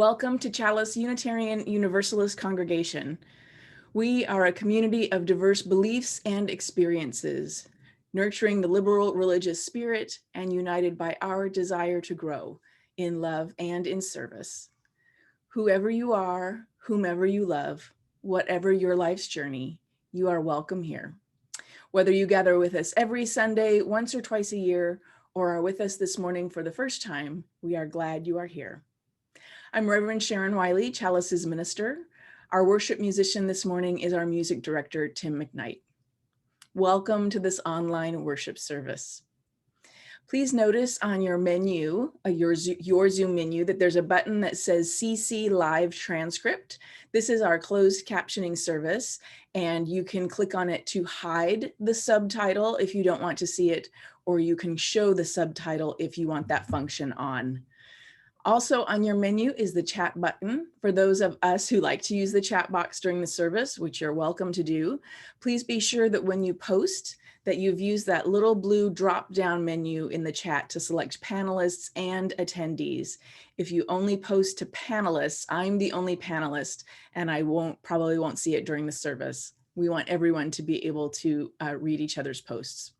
Welcome to Chalice Unitarian Universalist Congregation. We are a community of diverse beliefs and experiences, nurturing the liberal religious spirit and united by our desire to grow in love and in service. Whoever you are, whomever you love, whatever your life's journey, you are welcome here. Whether you gather with us every Sunday, once or twice a year, or are with us this morning for the first time, we are glad you are here. I'm Reverend Sharon Wiley, Chalice's minister. Our worship musician this morning is our music director, Tim McKnight. Welcome to this online worship service. Please notice on your menu, your Zoom menu, that there's a button that says CC Live Transcript. This is our closed captioning service, and you can click on it to hide the subtitle if you don't want to see it, or you can show the subtitle if you want that function on. Also on your menu is the chat button. For those of us who like to use the chat box during the service, which you're welcome to do, please be sure that when you post that you've used that little blue drop-down menu in the chat to select panelists and attendees. If you only post to panelists, I'm the only panelist, and I probably won't see it during the service. We want everyone to be able to read each other's posts.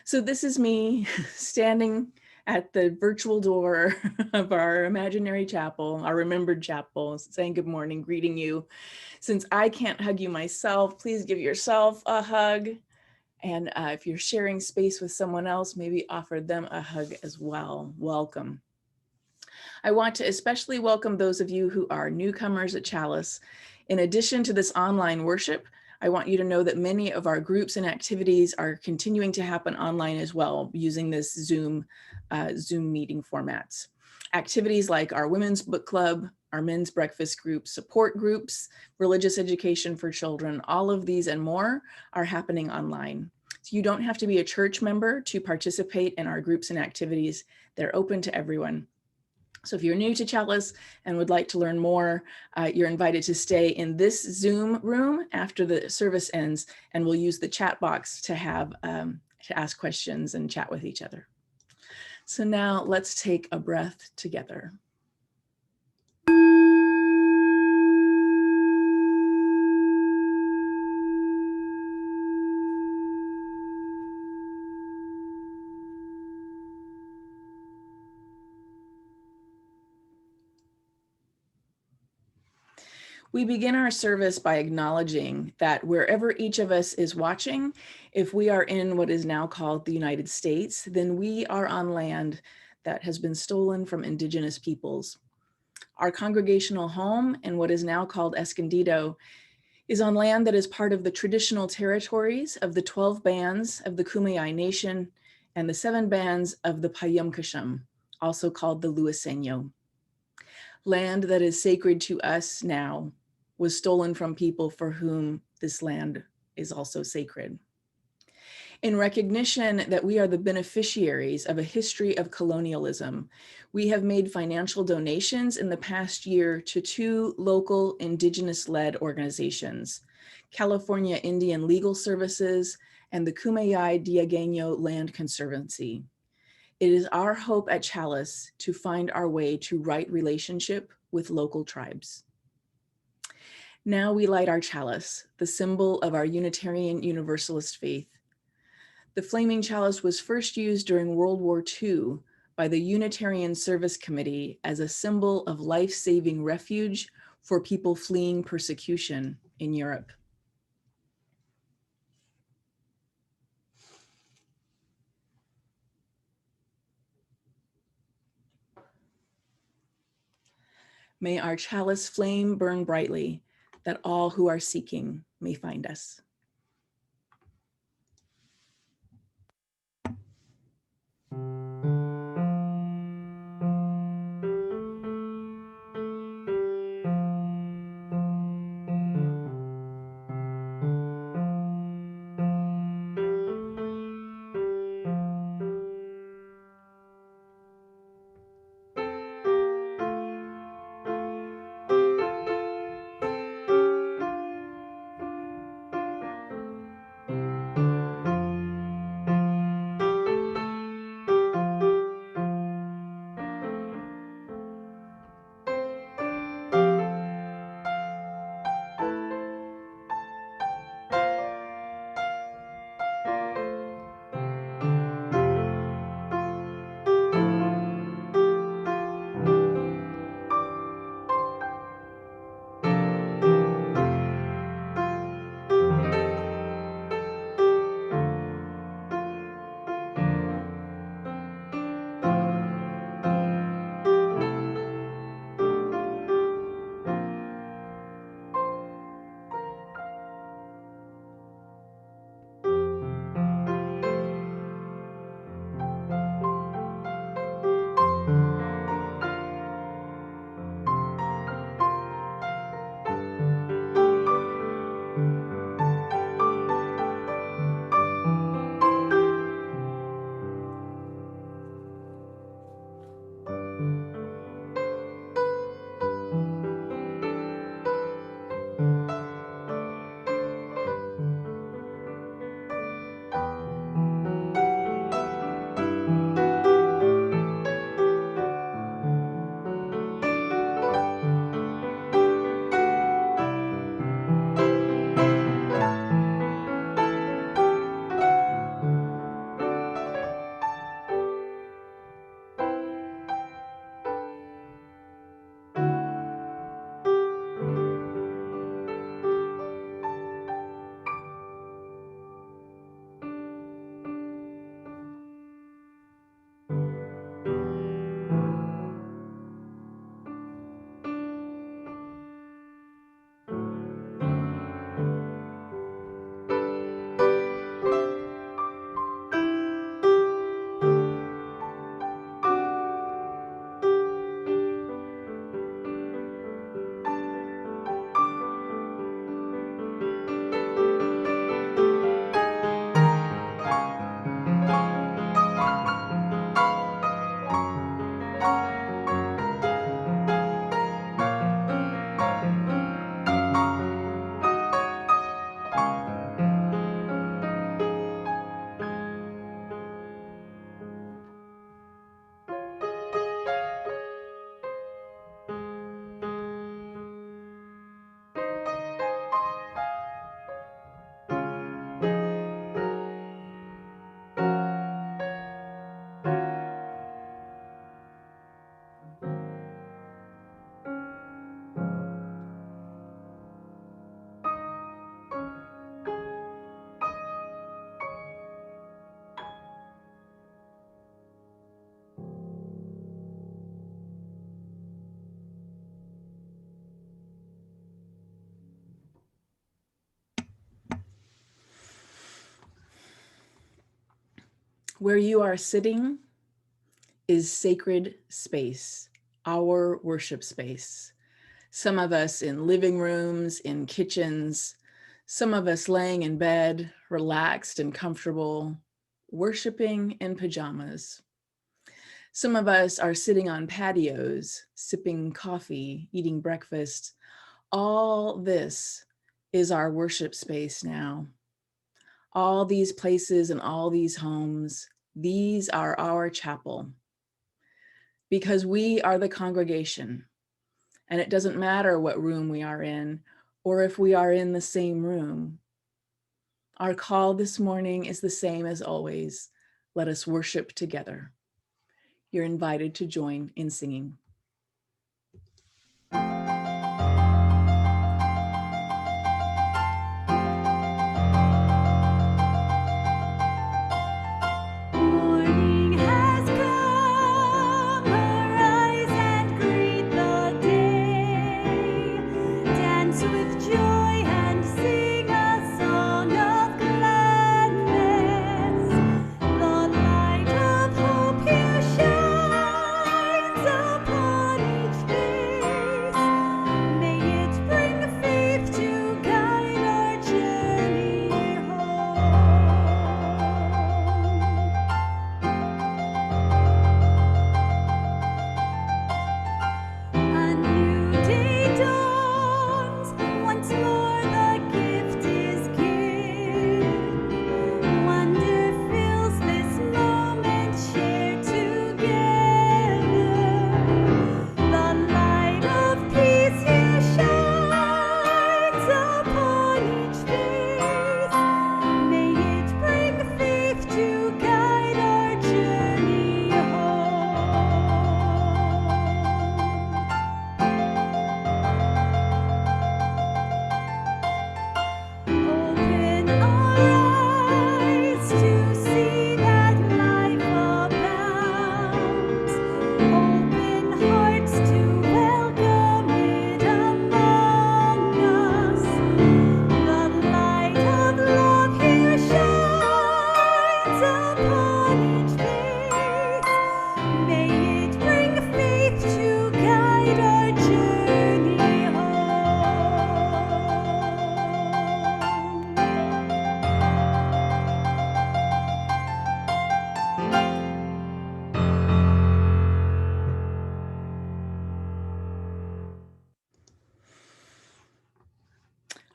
So this is me standing at the virtual door of our imaginary chapel, our remembered chapel, saying good morning, greeting you. Since I can't hug you myself, please give yourself a hug. And if you're sharing space with someone else, maybe offer them a hug as well. Welcome. I want to especially welcome those of you who are newcomers at Chalice. In addition to this online worship, I want you to know that many of our groups and activities are continuing to happen online as well, using this Zoom meeting formats. Activities like our women's book club, our men's breakfast group, support groups, religious education for children, all of these and more are happening online. So you don't have to be a church member to participate in our groups and activities. They're open to everyone. So if you're new to Chalice and would like to learn more, you're invited to stay in this Zoom room after the service ends, and we'll use the chat box to ask questions and chat with each other. So now let's take a breath together. We begin our service by acknowledging that wherever each of us is watching, if we are in what is now called the United States, then we are on land that has been stolen from indigenous peoples. Our congregational home in what is now called Escondido is on land that is part of the traditional territories of the 12 bands of the Kumeyaay Nation and the 7 bands of the Payamkasham, also called the Luiseno. Land that is sacred to us now was stolen from people for whom this land is also sacred. In recognition that we are the beneficiaries of a history of colonialism, we have made financial donations in the past year to 2 local indigenous-led organizations, California Indian Legal Services and the Kumeyaay Diegueño Land Conservancy. It is our hope at Chalice to find our way to right relationship with local tribes. Now we light our chalice, the symbol of our Unitarian Universalist faith. The flaming chalice was first used during World War II by the Unitarian Service Committee as a symbol of life-saving refuge for people fleeing persecution in Europe. May our chalice flame burn brightly, that all who are seeking may find us. Where you are sitting is sacred space, our worship space. Some of us in living rooms, in kitchens, some of us laying in bed, relaxed and comfortable, worshiping in pajamas. Some of us are sitting on patios, sipping coffee, eating breakfast. All this is our worship space now. All these places and all these homes, these are our chapel. Because we are the congregation, and it doesn't matter what room we are in or if we are in the same room. Our call this morning is the same as always. Let us worship together. You're invited to join in singing.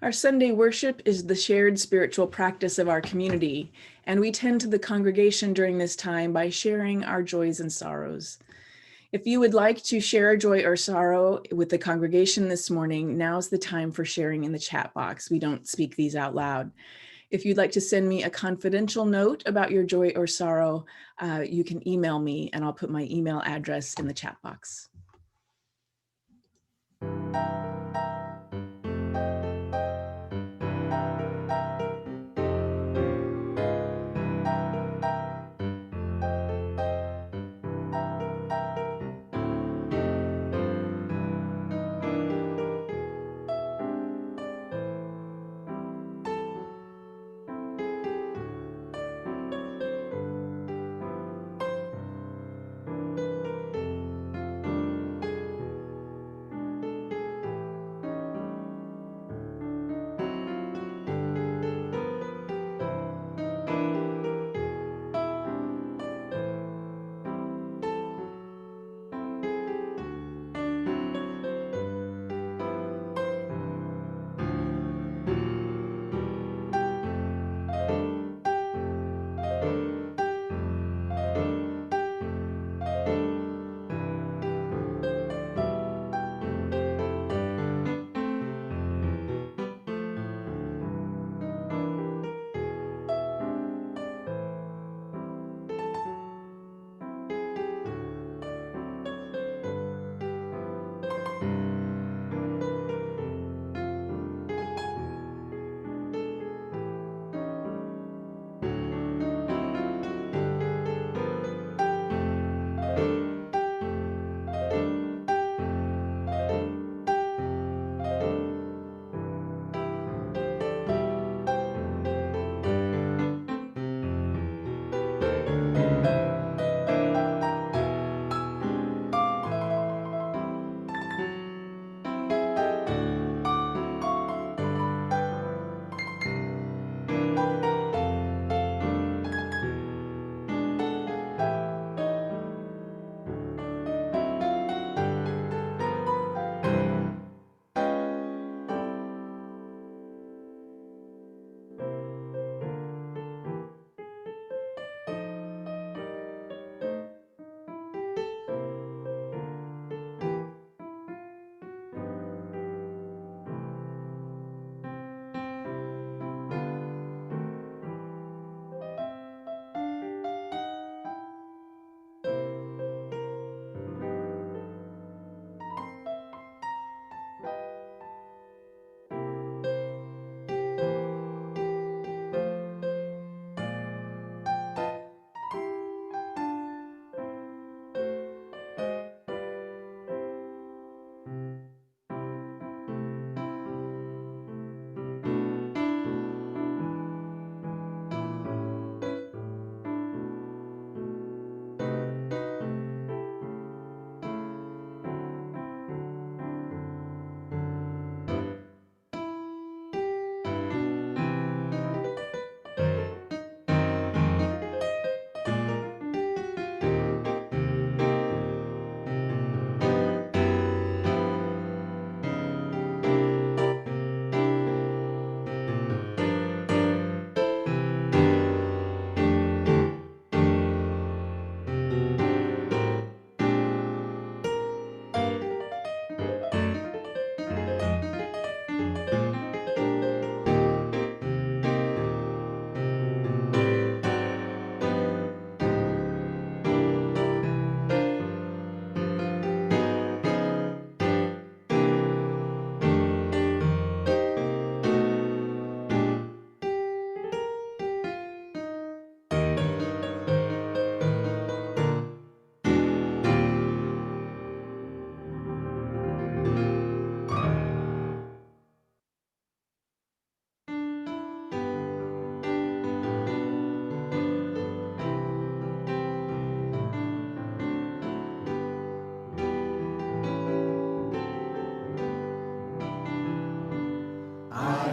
Our Sunday worship is the shared spiritual practice of our community, and we tend to the congregation during this time by sharing our joys and sorrows. If you would like to share a joy or sorrow with the congregation this morning, now's the time for sharing in the chat box. We don't speak these out loud. If you'd like to send me a confidential note about your joy or sorrow, you can email me and I'll put my email address in the chat box.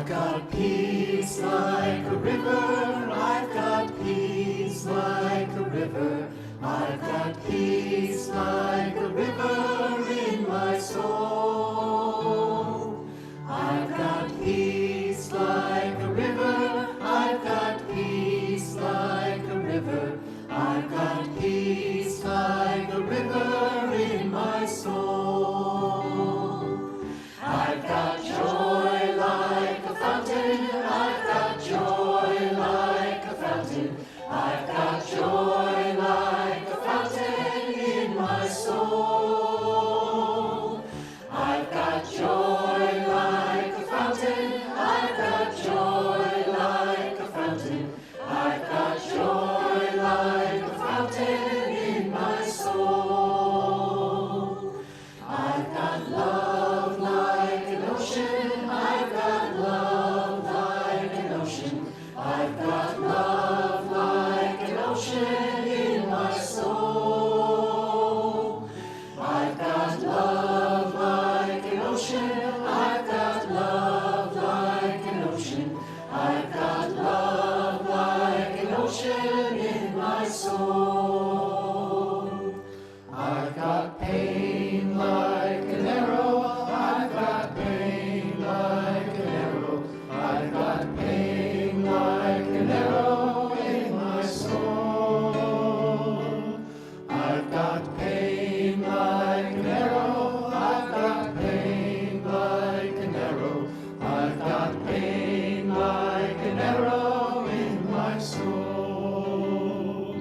I've got peace like a river. I've got peace like a river. I've got peace like a river in my soul. I've got peace like a river. I've got peace like a river. I've got peace like a river in my soul. I've got joy like a fountain. I've got joy like a fountain. I've got joy like a fountain in my soul. I've got joy like a fountain. I've got joy like a fountain. I've got joy like a fountain in my soul. I've got love like an ocean. I've got love like an ocean. I've got love like an ocean in my soul. I've got love like an ocean. I've got love like an ocean. I've got love like an ocean in my soul. I've got pain like an arrow. I've got pain like an arrow. I've got pain like an arrow in my soul. I've got pain like an arrow. I've got pain like an arrow. I've got pain like an arrow in my soul.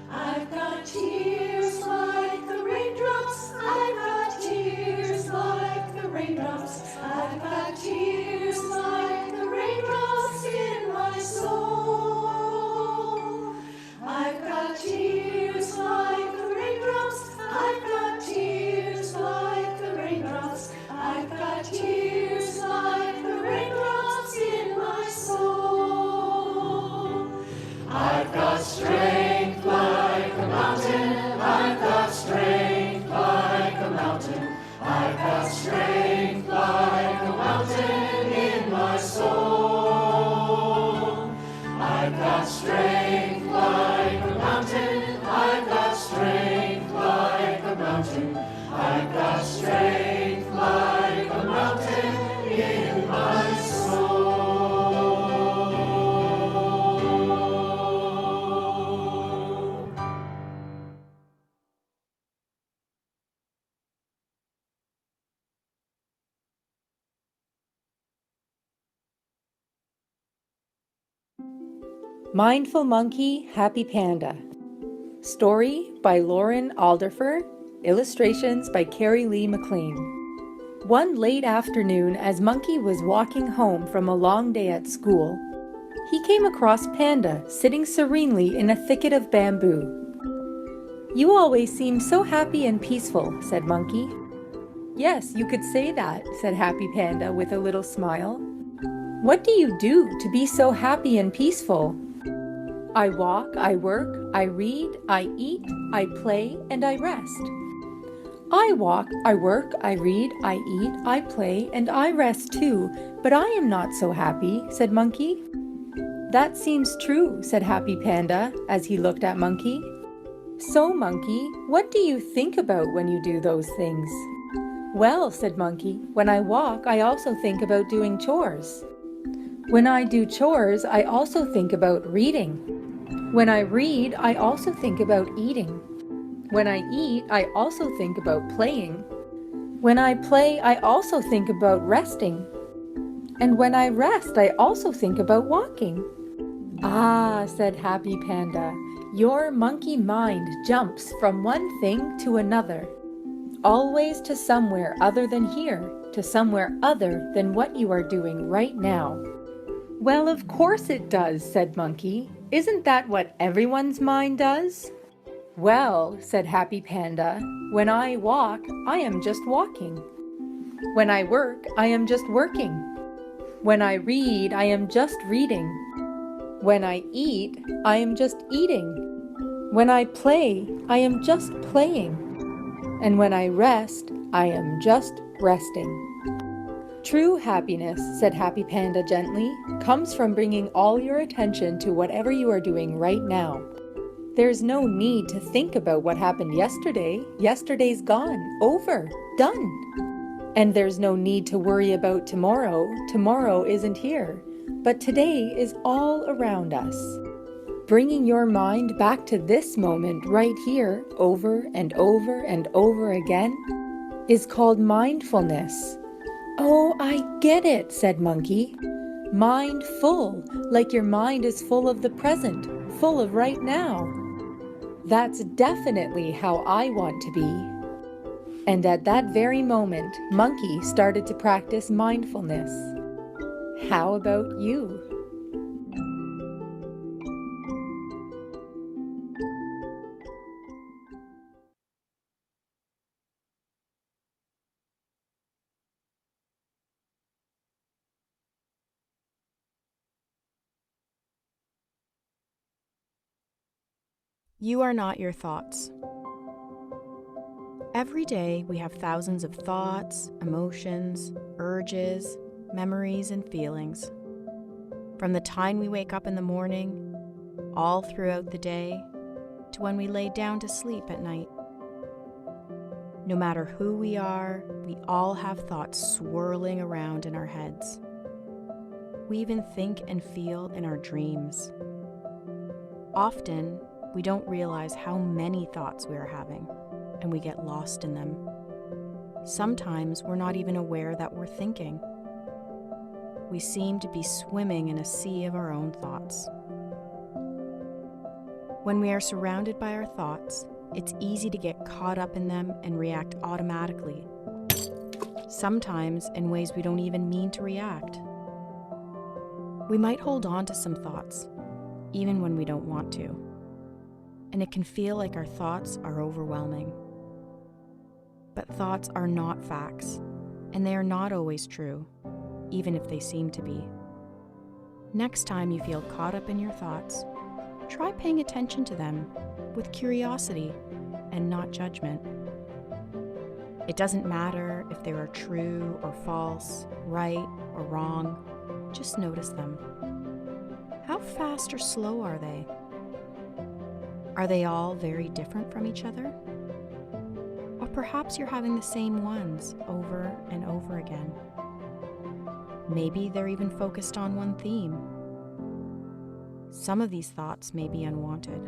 I've got tears like the raindrops. I've got tears like the raindrops. I've got tears like the raindrops in my soul. I've got tears like the raindrops. I've got tears like the raindrops. I've got tears like the raindrops in my soul. I've got strength like a mountain. I've got strength like a mountain. I've got strength like a mountain in my soul. I've got strength like a mountain. I've got strength like a mountain. I've got strength like a mountain in my soul. Mindful Monkey, Happy Panda. Story by Lauren Alderfer. Illustrations by Carrie Lee McLean. One late afternoon, as Monkey was walking home from a long day at school, he came across Panda sitting serenely in a thicket of bamboo. "You always seem so happy and peaceful," said Monkey. "Yes, you could say that," said Happy Panda with a little smile. "What do you do to be so happy and peaceful?" "I walk, I work, I read, I eat, I play, and I rest." "I walk, I work, I read, I eat, I play, and I rest too, but I am not so happy," said Monkey. "That seems true," said Happy Panda as he looked at Monkey. "So, Monkey, what do you think about when you do those things?" "Well," said Monkey, "when I walk, I also think about doing chores. When I do chores, I also think about reading. When I read, I also think about eating. When I eat, I also think about playing. When I play, I also think about resting. And when I rest, I also think about walking." "Ah," said Happy Panda, "your monkey mind jumps from one thing to another, always to somewhere other than here, to somewhere other than what you are doing right now." "Well, of course it does," said Monkey. "Isn't that what everyone's mind does?" "Well," said Happy Panda, "when I walk, I am just walking. When I work, I am just working. When I read, I am just reading. When I eat, I am just eating. When I play, I am just playing. And when I rest, I am just resting." True happiness, said Happy Panda gently, comes from bringing all your attention to whatever you are doing right now. There's no need to think about what happened yesterday. Yesterday's gone, over, done. And there's no need to worry about tomorrow. Tomorrow isn't here, but today is all around us. Bringing your mind back to this moment right here, over and over and over again, is called mindfulness. Oh, I get it, said Monkey. Mindful, like your mind is full of the present, full of right now. That's definitely how I want to be. And at that very moment, Monkey started to practice mindfulness. How about you? You are not your thoughts. Every day we have thousands of thoughts, emotions, urges, memories, and feelings. From the time we wake up in the morning, all throughout the day, to when we lay down to sleep at night. No matter who we are, we all have thoughts swirling around in our heads. We even think and feel in our dreams. Often, we don't realize how many thoughts we are having, and we get lost in them. Sometimes we're not even aware that we're thinking. We seem to be swimming in a sea of our own thoughts. When we are surrounded by our thoughts, it's easy to get caught up in them and react automatically, sometimes in ways we don't even mean to react. We might hold on to some thoughts, even when we don't want to. And it can feel like our thoughts are overwhelming. But thoughts are not facts, and they are not always true, even if they seem to be. Next time you feel caught up in your thoughts, try paying attention to them with curiosity and not judgment. It doesn't matter if they are true or false, right or wrong, just notice them. How fast or slow are they? Are they all very different from each other? Or perhaps you're having the same ones over and over again. Maybe they're even focused on one theme. Some of these thoughts may be unwanted.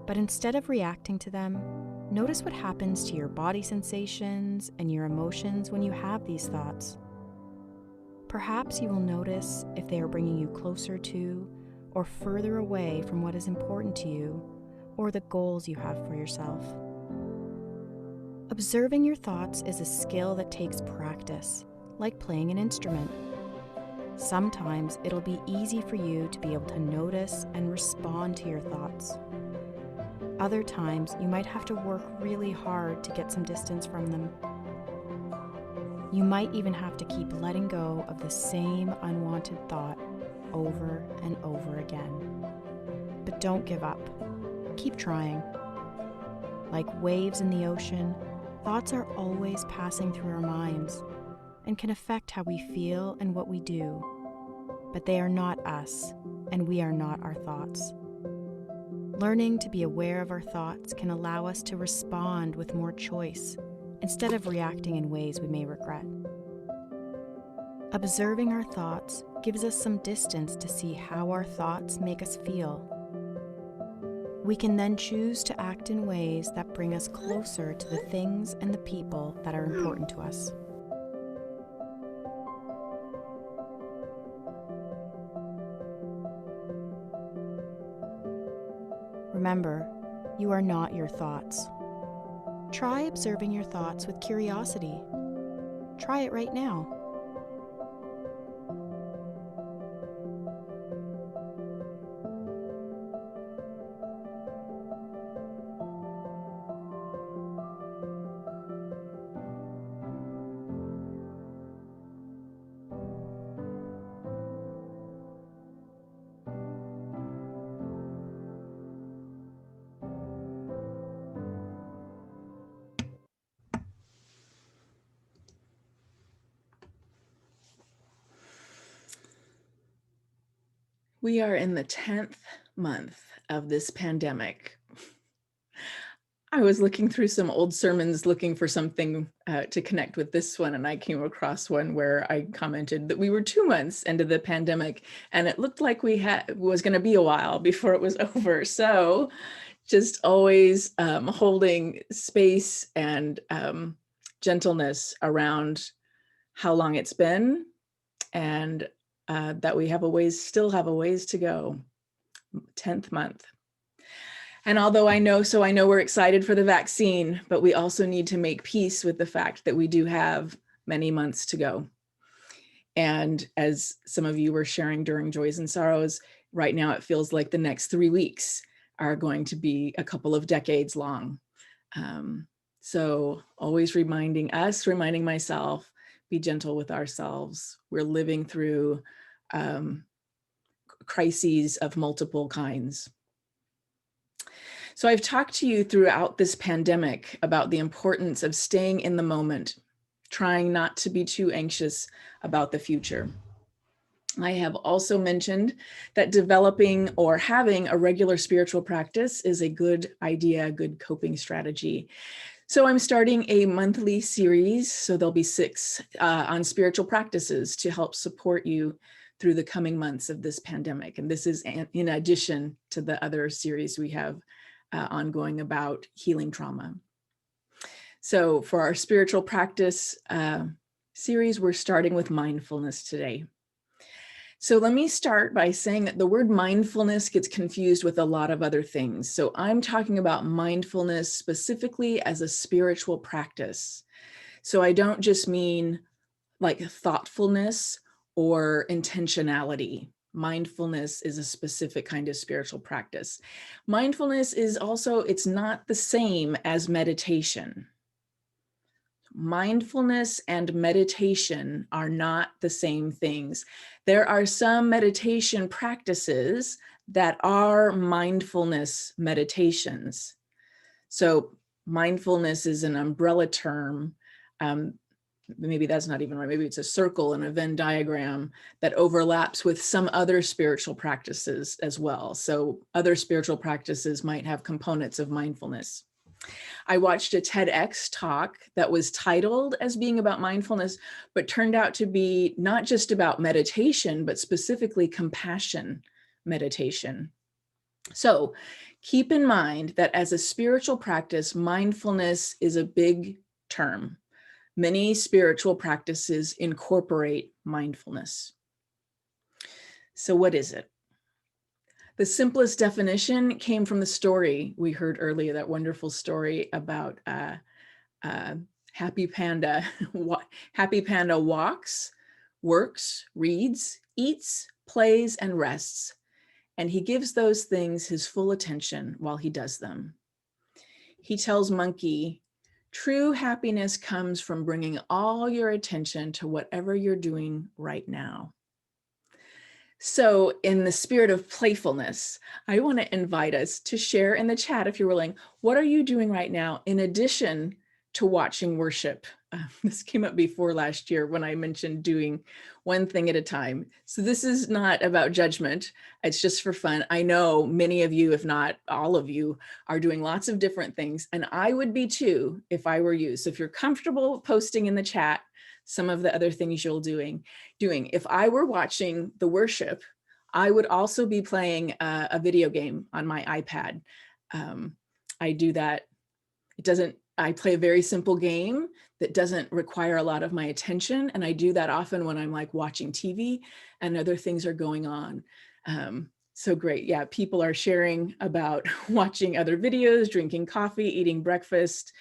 But instead of reacting to them, notice what happens to your body sensations and your emotions when you have these thoughts. Perhaps you will notice if they are bringing you closer to or further away from what is important to you or the goals you have for yourself. Observing your thoughts is a skill that takes practice, like playing an instrument. Sometimes it'll be easy for you to be able to notice and respond to your thoughts. Other times, you might have to work really hard to get some distance from them. You might even have to keep letting go of the same unwanted thought over and over again. But don't give up. Keep trying. Like waves in the ocean, thoughts are always passing through our minds and can affect how we feel and what we do. But they are not us, and we are not our thoughts. Learning to be aware of our thoughts can allow us to respond with more choice instead of reacting in ways we may regret. Observing our thoughts gives us some distance to see how our thoughts make us feel. We can then choose to act in ways that bring us closer to the things and the people that are important to us. Remember, you are not your thoughts. Try observing your thoughts with curiosity. Try it right now. We are in the 10th month of this pandemic. I was looking through some old sermons looking for something to connect with this one, and I came across one where I commented that we were 2 months into the pandemic, and it looked like was going to be a while before it was over. So just always holding space and gentleness around how long it's been, and that we still have a ways to go. 10th month. And although I know we're excited for the vaccine, but we also need to make peace with the fact that we do have many months to go. And as some of you were sharing during Joys and Sorrows, right now it feels like the next 3 weeks are going to be a couple of decades long. So always reminding myself, be gentle with ourselves. We're living through crises of multiple kinds. So I've talked to you throughout this pandemic about the importance of staying in the moment, trying not to be too anxious about the future. I have also mentioned that developing or having a regular spiritual practice is a good idea, a good coping strategy. So I'm starting a monthly series, so there'll be 6 on spiritual practices to help support you through the coming months of this pandemic. And this is in addition to the other series we have ongoing about healing trauma. So for our spiritual practice series, we're starting with mindfulness today. So let me start by saying that the word mindfulness gets confused with a lot of other things. So I'm talking about mindfulness specifically as a spiritual practice. So I don't just mean like thoughtfulness or intentionality. Mindfulness is a specific kind of spiritual practice. Mindfulness is also, it's not the same as meditation. Mindfulness and meditation are not the same things. There are some meditation practices that are mindfulness meditations. So mindfulness is an umbrella term. Maybe that's not even right. Maybe it's a circle and a Venn diagram that overlaps with some other spiritual practices as well. So other spiritual practices might have components of mindfulness. I watched a TEDx talk that was titled as being about mindfulness, but turned out to be not just about meditation, but specifically compassion meditation. So keep in mind that as a spiritual practice, mindfulness is a big term. Many spiritual practices incorporate mindfulness. So what is it? The simplest definition came from the story we heard earlier, that wonderful story about Happy Panda. Happy Panda walks, works, reads, eats, plays, and rests. And he gives those things his full attention while he does them. He tells Monkey, true happiness comes from bringing all your attention to whatever you're doing right now. So in the spirit of playfulness, I want to invite us to share in the chat, if you're willing, what are you doing right now in addition to watching worship? This came up before last year when I mentioned doing one thing at a time. So this is not about judgment. It's just for fun. I know many of you, if not all of you, are doing lots of different things. And I would be too, if I were you. So if you're comfortable posting in the chat some of the other things you're doing. If I were watching the worship, I would also be playing a video game on my iPad. I do that. I play a very simple game that doesn't require a lot of my attention. And I do that often when I'm like watching TV and other things are going on. So great. Yeah, people are sharing about watching other videos, drinking coffee, eating breakfast.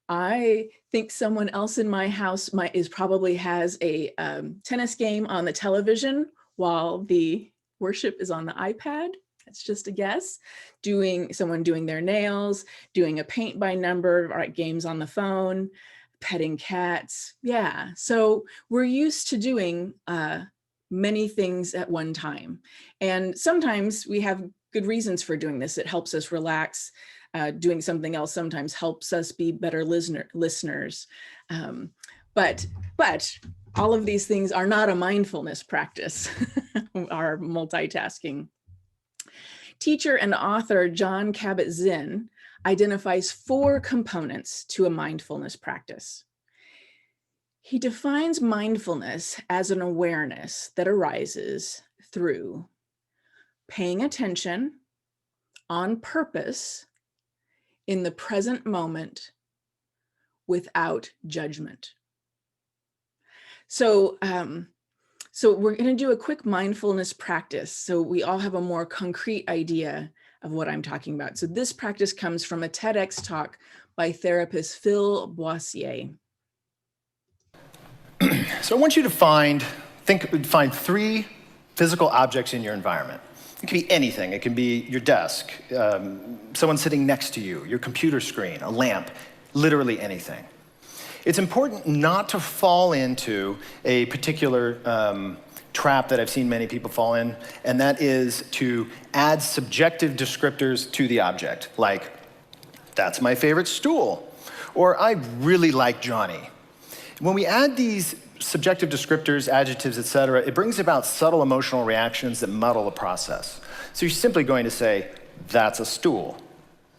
I think someone else in my house probably has a tennis game on the television while the worship is on the iPad. That's just a guess. Someone doing their nails, doing a paint by number, right, games on the phone, petting cats. Yeah, so we're used to doing many things at one time. And sometimes we have good reasons for doing this. It helps us relax. Doing something else sometimes helps us be better listeners. But all of these things are not a mindfulness practice. our multitasking. Teacher and author Jon Kabat-Zinn identifies 4 components to a mindfulness practice. He defines mindfulness as an awareness that arises through paying attention on purpose in the present moment without judgment. So we're going to do a quick mindfulness practice so we all have a more concrete idea of what I'm talking about. So this practice comes from a TEDx talk by therapist Phil Boissier. So I want you to find 3 physical objects in your environment. It can be anything. It can be your desk, someone sitting next to you, your computer screen, a lamp, literally anything. It's important not to fall into a particular trap that I've seen many people fall in, and that is to add subjective descriptors to the object, like, that's my favorite stool, or I really like Johnny. When we add these subjective descriptors, adjectives, etc., it brings about subtle emotional reactions that muddle the process. So you're simply going to say, that's a stool,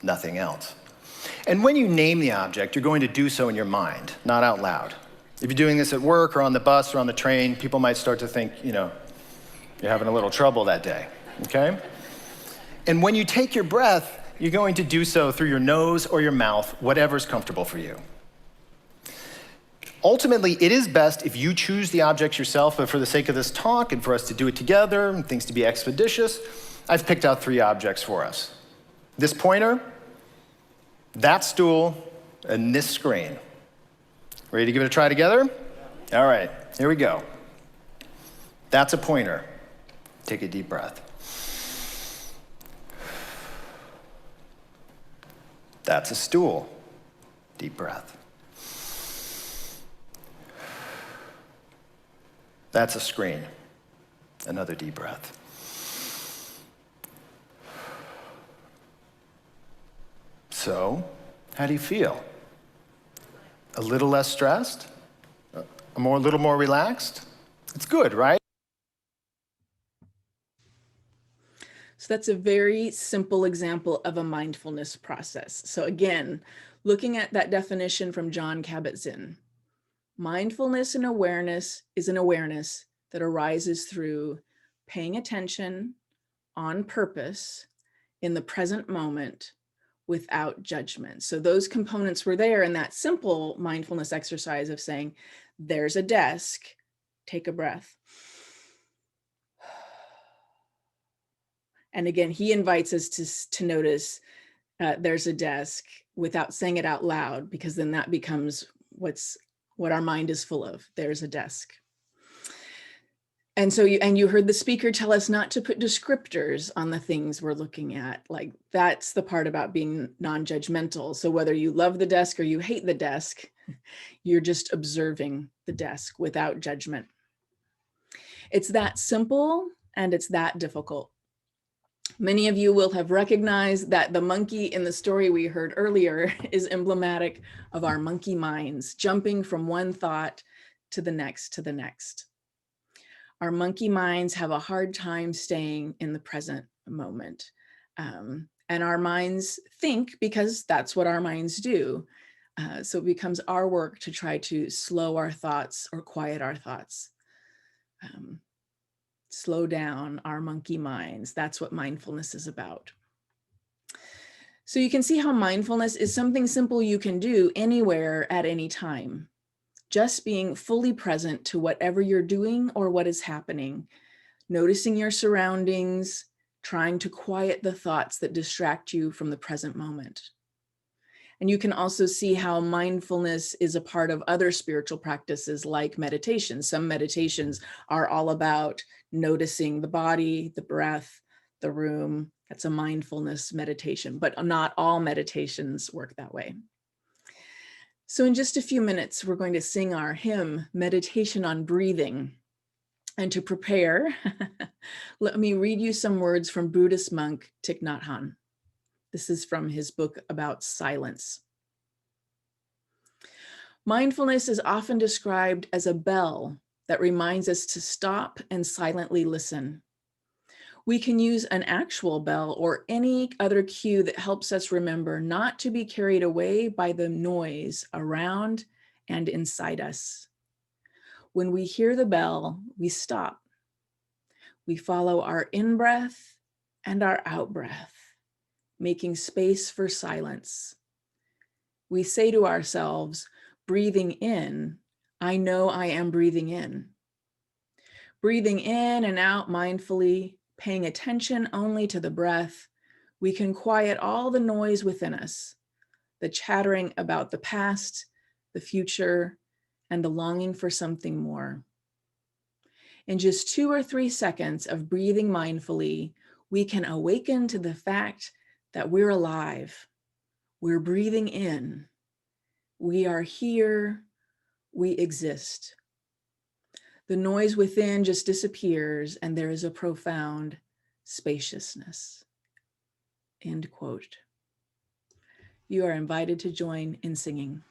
nothing else. And when you name the object, you're going to do so in your mind, not out loud. If you're doing this at work or on the bus or on the train, people might start to think, you're having a little trouble that day, okay? And when you take your breath, you're going to do so through your nose or your mouth, whatever's comfortable for you. Ultimately, it is best if you choose the objects yourself, but for the sake of this talk and for us to do it together and things to be expeditious, I've picked out 3 objects for us. This pointer, that stool, and this screen. Ready to give it a try together? All right, here we go. That's a pointer. Take a deep breath. That's a stool. Deep breath. That's a screen. Another deep breath. So, how do you feel? A little less stressed? A little more relaxed? It's good, right? So that's a very simple example of a mindfulness process. So again, looking at that definition from Jon Kabat-Zinn, mindfulness and awareness is an awareness that arises through paying attention on purpose in the present moment without judgment. So those components were there in that simple mindfulness exercise of saying, there's a desk, take a breath. And again, he invites us to notice there's a desk without saying it out loud, because then that becomes what our mind is full of. There's a desk. And so you heard the speaker tell us not to put descriptors on the things we're looking at. Like, that's the part about being non-judgmental. So whether you love the desk or you hate the desk, you're just observing the desk without judgment. It's that simple and it's that difficult. Many of you will have recognized that the monkey in the story we heard earlier is emblematic of our monkey minds, jumping from one thought to the next to the next. Our monkey minds have a hard time staying in the present moment. And our minds think because that's what our minds do. So it becomes our work to try to slow our thoughts or quiet our thoughts. Slow down our monkey minds. That's what mindfulness is about. So you can see how mindfulness is something simple you can do anywhere at any time. Just being fully present to whatever you're doing or what is happening, noticing your surroundings, trying to quiet the thoughts that distract you from the present moment. And you can also see how mindfulness is a part of other spiritual practices like meditation. Some meditations are all about noticing the body, the breath, the room. That's a mindfulness meditation, but not all meditations work that way. So in just a few minutes, we're going to sing our hymn, Meditation on Breathing. And to prepare, let me read you some words from Buddhist monk Thich Nhat Hanh. This is from his book about silence. Mindfulness is often described as a bell that reminds us to stop and silently listen. We can use an actual bell or any other cue that helps us remember not to be carried away by the noise around and inside us. When we hear the bell, we stop. We follow our in-breath and our out-breath, making space for silence. We say to ourselves, breathing in, I know I am breathing in. Breathing in and out mindfully, paying attention only to the breath, we can quiet all the noise within us, the chattering about the past, the future, and the longing for something more. In just 2 or 3 seconds of breathing mindfully, we can awaken to the fact that we're alive. We're breathing in. We are here. We exist. The noise within just disappears and there is a profound spaciousness. End quote. You are invited to join in singing.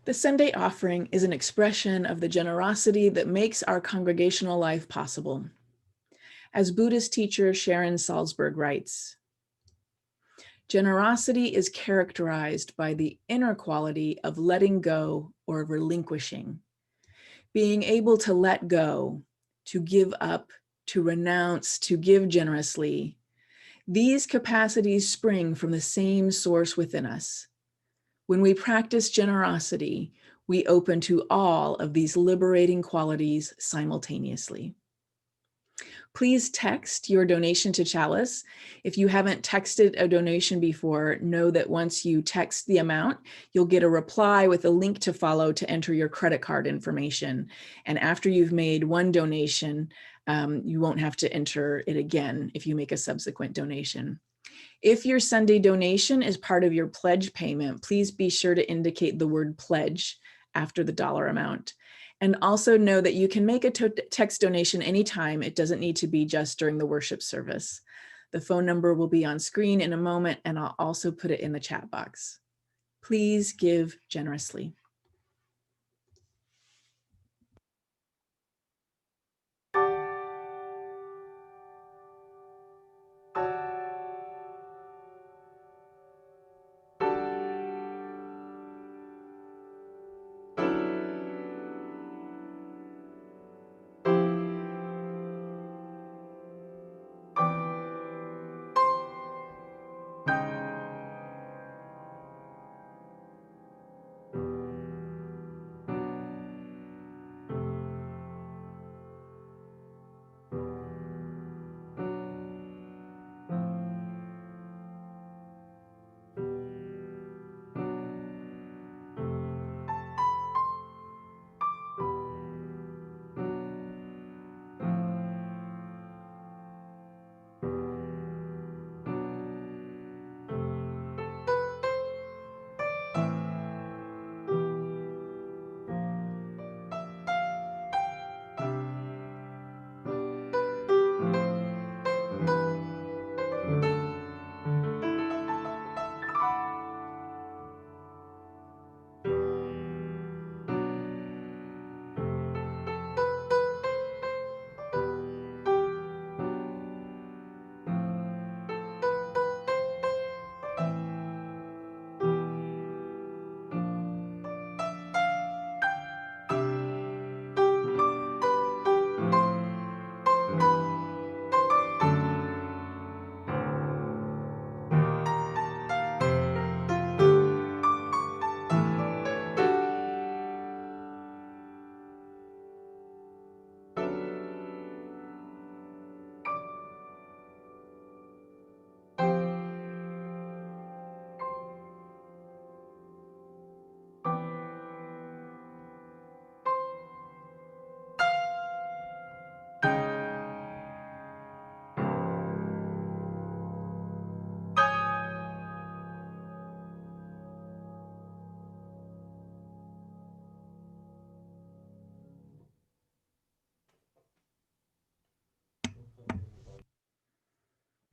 The Sunday offering is an expression of the generosity that makes our congregational life possible. As Buddhist teacher Sharon Salzberg writes, generosity is characterized by the inner quality of letting go or relinquishing, being able to let go, to give up, to renounce, to give generously. These capacities spring from the same source within us. When we practice generosity, we open to all of these liberating qualities simultaneously. Please text your donation to Chalice. If you haven't texted a donation before, know that once you text the amount, you'll get a reply with a link to follow to enter your credit card information. And after you've made one donation, you won't have to enter it again if you make a subsequent donation. If your Sunday donation is part of your pledge payment, please be sure to indicate the word pledge after the dollar amount. And also know that you can make a text donation anytime. It doesn't need to be just during the worship service. The phone number will be on screen in a moment, and I'll also put it in the chat box. Please give generously.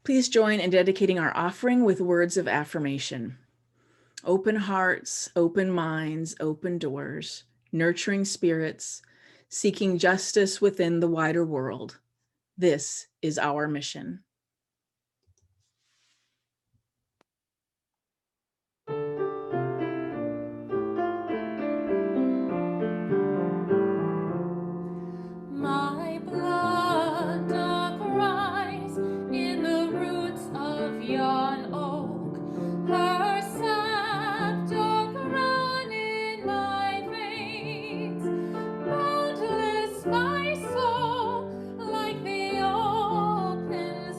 Please join in dedicating our offering with words of affirmation. Open hearts, open minds, open doors, nurturing spirits, seeking justice within the wider world. This is our mission. My blood doth rise in the roots of yon oak. Her sap doth run in my veins. Boundless my soul, like the open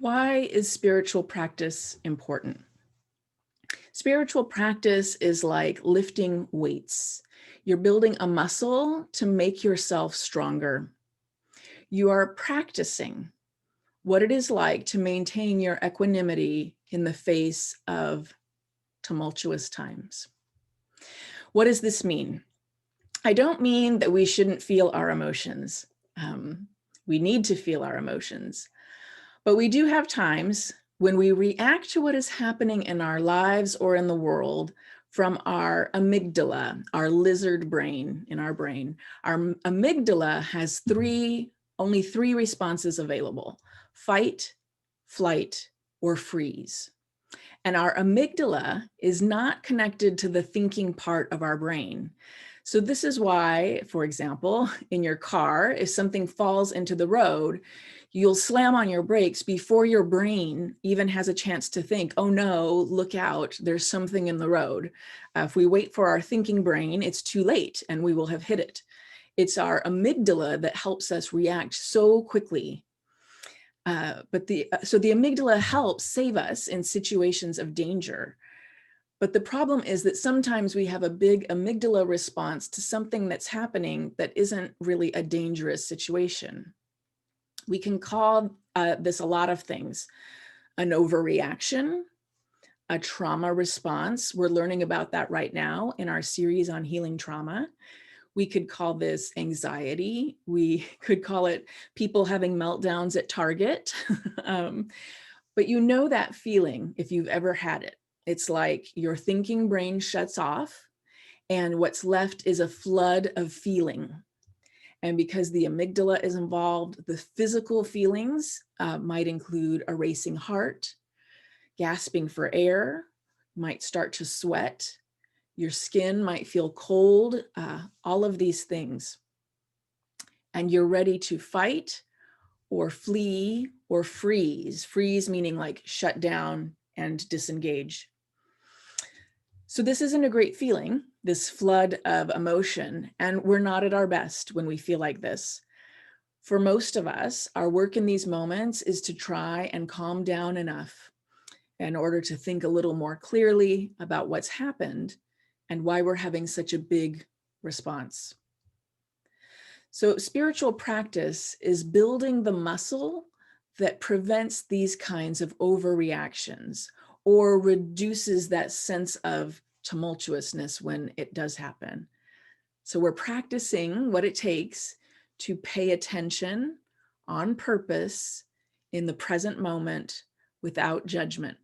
Why is spiritual practice important? Spiritual practice is like lifting weights. You're building a muscle to make yourself stronger. You are practicing what it is like to maintain your equanimity in the face of tumultuous times. What does this mean? I don't mean that we shouldn't feel our emotions. We need to feel our emotions, but we do have times when we react to what is happening in our lives or in the world from our amygdala, our lizard brain in our brain. Our amygdala has only three responses available: fight, flight, or freeze. And our amygdala is not connected to the thinking part of our brain. So this is why, for example, in your car, if something falls into the road, you'll slam on your brakes before your brain even has a chance to think, oh no, look out, there's something in the road. If we wait for our thinking brain, it's too late and we will have hit it. It's our amygdala that helps us react so quickly. So the amygdala helps save us in situations of danger. But the problem is that sometimes we have a big amygdala response to something that's happening that isn't really a dangerous situation. We can call this a lot of things: an overreaction, a trauma response. We're learning about that right now in our series on healing trauma. We could call this anxiety. We could call it people having meltdowns at Target. But you know that feeling if you've ever had it. It's like your thinking brain shuts off and what's left is a flood of feeling. And because the amygdala is involved, the physical feelings might include a racing heart, gasping for air, might start to sweat, your skin might feel cold, all of these things. And you're ready to fight or flee or freeze. Freeze meaning like shut down and disengage. So this isn't a great feeling, this flood of emotion, and we're not at our best when we feel like this. For most of us, our work in these moments is to try and calm down enough in order to think a little more clearly about what's happened and why we're having such a big response. So spiritual practice is building the muscle that prevents these kinds of overreactions or reduces that sense of tumultuousness when it does happen. So we're practicing what it takes to pay attention on purpose in the present moment without judgment.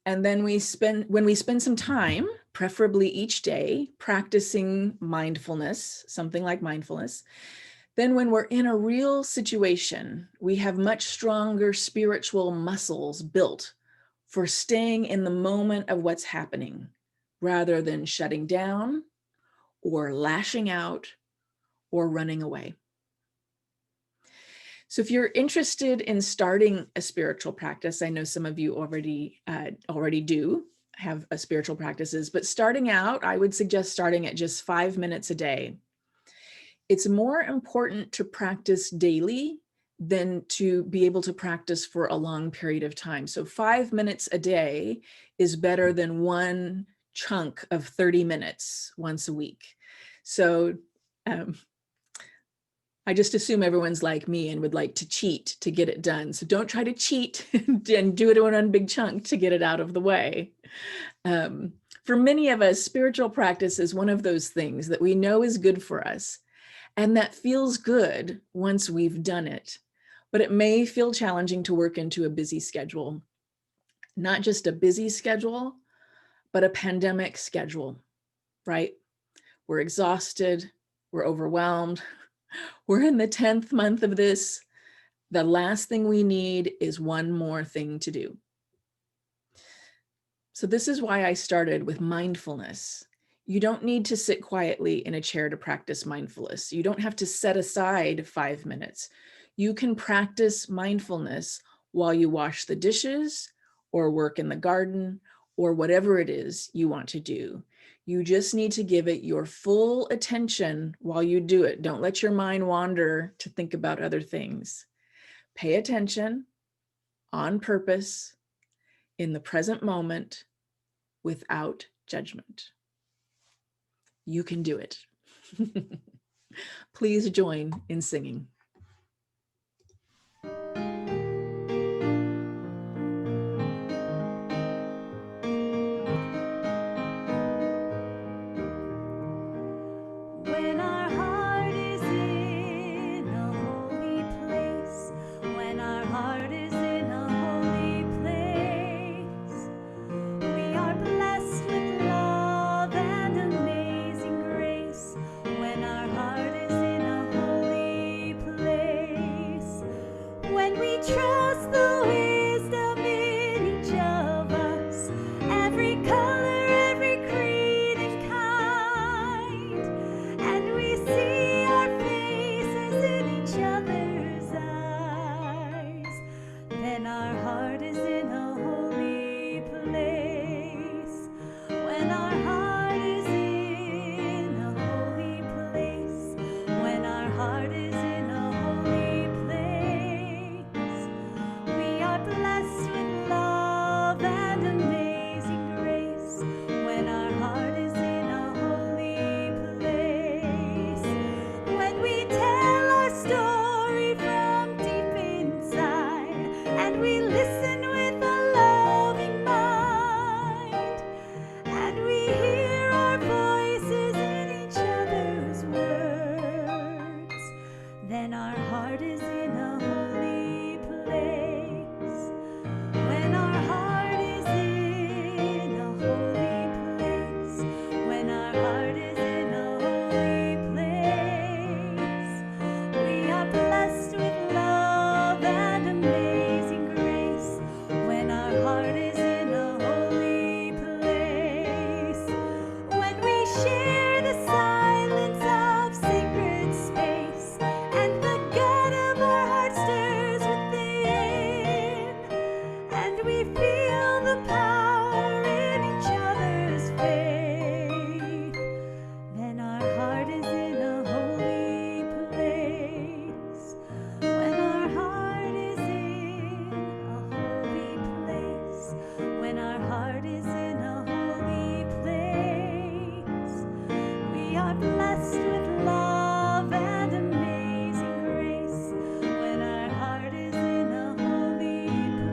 And then when we spend some time, preferably each day, practicing mindfulness, something like mindfulness, then when we're in a real situation, we have much stronger spiritual muscles built for staying in the moment of what's happening, rather than shutting down or lashing out or running away. So if you're interested in starting a spiritual practice, I know some of you already do have spiritual practices, but starting out, I would suggest starting at just 5 minutes a day. It's more important to practice daily than to be able to practice for a long period of time. So 5 minutes a day is better than one chunk of 30 minutes once a week. So I just assume everyone's like me and would like to cheat to get it done. So don't try to cheat and do it in one big chunk to get it out of the way. For many of us, spiritual practice is one of those things that we know is good for us and that feels good once we've done it. But it may feel challenging to work into a busy schedule. Not just a busy schedule, but a pandemic schedule, right? We're exhausted, we're overwhelmed. We're in the 10th month of this. The last thing we need is one more thing to do. So this is why I started with mindfulness. You don't need to sit quietly in a chair to practice mindfulness. You don't have to set aside 5 minutes. You can practice mindfulness while you wash the dishes or work in the garden or whatever it is you want to do. You just need to give it your full attention while you do it. Don't let your mind wander to think about other things. Pay attention on purpose in the present moment without judgment. You can do it. Please join in singing. When our heart is in a holy place, when our heart is in a holy place, we are blessed with love and amazing grace. When our heart is in a holy place, when we trust the wisdom in each of us, every color, every creed and kind, and we see our faces in each other's eyes, then our heart is in a holy place. When our heart is in a holy place, when our heart is in a holy place, we are blessed with love and amazing grace. When our heart is in a holy place, when we tell our story from deep inside, and we listen with a loving mind, and we hear our voices in each other's words, then our heart is in a holy place. When our heart is in a holy place, when our heart is in a holy place, we are blessed with love and amazing grace. When our heart is in a holy place, when we share the silence of sacred space, and the gut of our heart stirs within, and we feel the power in each other's faith, then our heart is in a holy place. When our heart is in a holy place, when our heart is in a holy place, we are blessed with love and amazing grace. When our heart is in a holy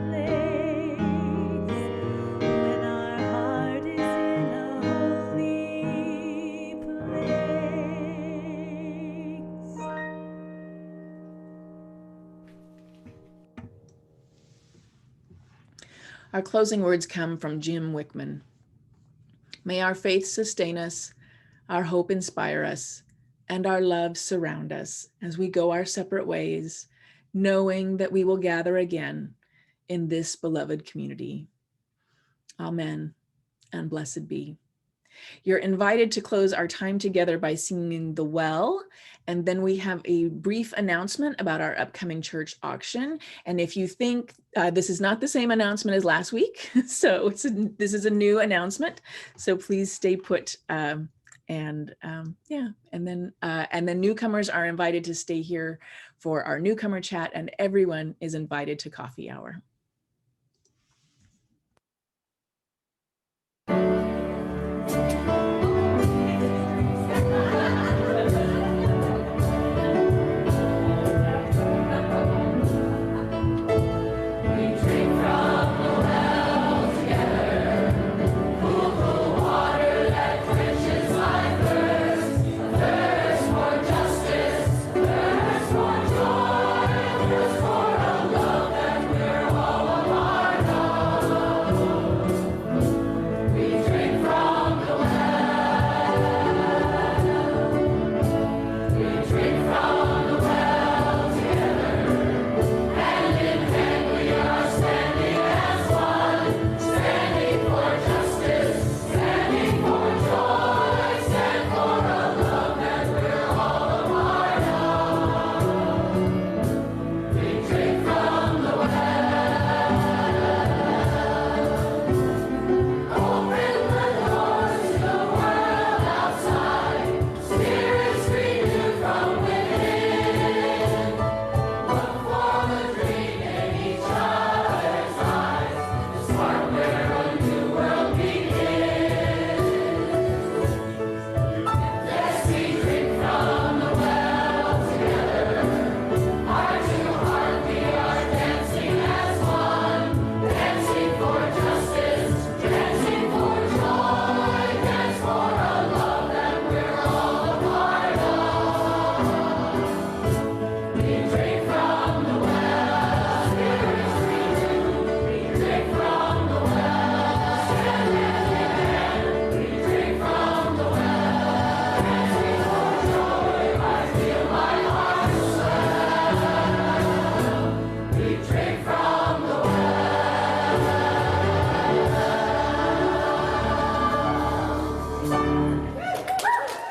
place, when our heart is in a holy place. Our closing words come from Jim Wickman. May our faith sustain us, our hope inspire us, and our love surround us as we go our separate ways, knowing that we will gather again in this beloved community. Amen, and blessed be. You're invited to close our time together by singing The Well, and then we have a brief announcement about our upcoming church auction. And if you think this is not the same announcement as last week, so this is a new announcement, so please stay put. And then newcomers are invited to stay here for our newcomer chat, and everyone is invited to coffee hour.